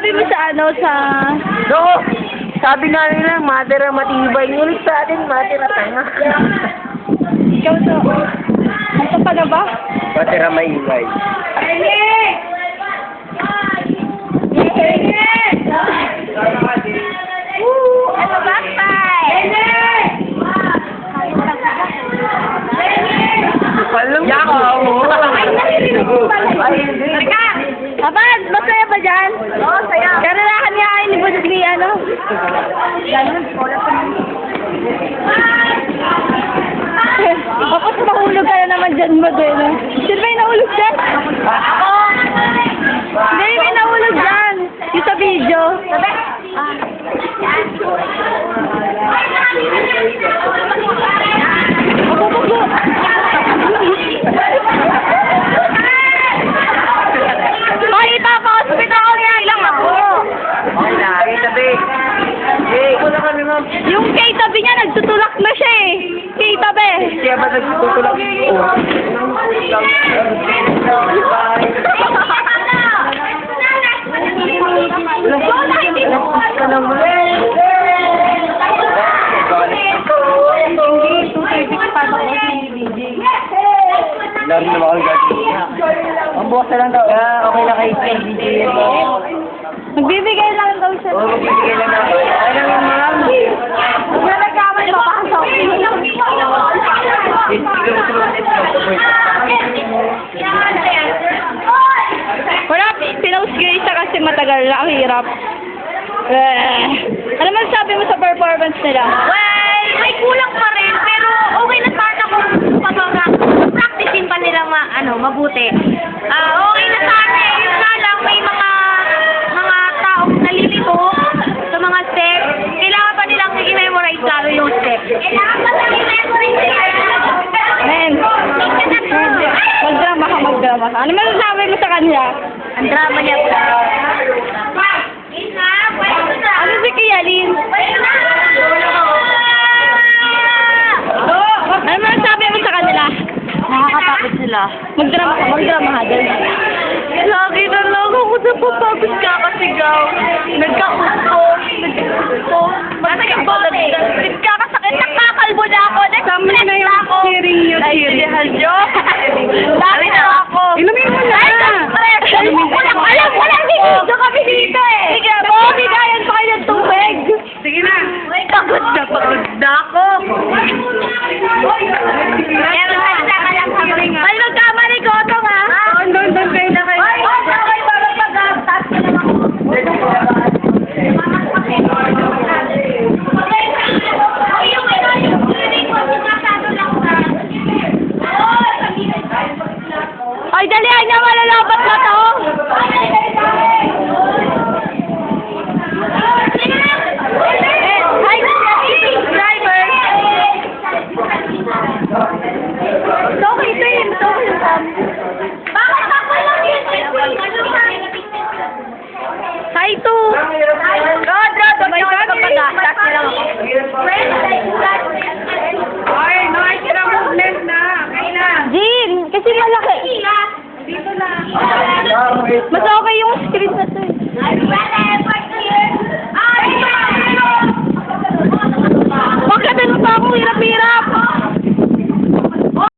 masasabi mo sa ano, sa... So, sabi nga nila, matira matibay. Ngunit sa atin, matira tanga. Ikaw to. Ano pa na ba? Matira maibay. Ano ba, Pai? Yakaw! Abad, masaya ba dyan? Oo, saya. Karanahan nga ni Budri, ano? Tapos mahulog ka na naman dyan, Budri, no? Sino ba yung nahulog dyan? Ako! Hindi, may nahulog dyan. Yung sa video. Ako, bago. Makita pa, hospital ako niya lang ako. Okay na, okay, tabi. Okay, wala kami ma'am. Yung kay tabi niya, nagtutulak na siya eh. Kay tabi. Kaya ba nagtutulak? Lari na mga gagawin. Ang bukas na lang daw. Okay na kayo. Magbibigay lang daw siya. Oo, magbibigay lang daw. Ay lang yung mga Huwag na nagkamay mapasok. Wala, pinost Grace kasi matagal na. Ang hirap. Ano man sabi mo sa performance nila? Well, may kulang pa rin, pero okay na sana kung practicein pa nila mabuti. Okay na sana eh. Yun nga lang, may mga taong nalilito sa mga steps. Kailangan pa nilang i-memorize lalo yung steps. Kailangan pa nilang i-memorize Men, magdrama ka, magdrama ka. Ano man sabi mo sa kanya? ang drama niya po. Ano si Kiyalin? Ano man sabi mo sa kanila? Nakakatakot sila. Magdrama ka, magdrama ka din. Lagi na lang ako napapagod kakasigaw. Nagkauspong. Nagkakasakit. Nakakalbo na ako. Tama na yung hearing nyo, hearing. Naiintindihan nyo?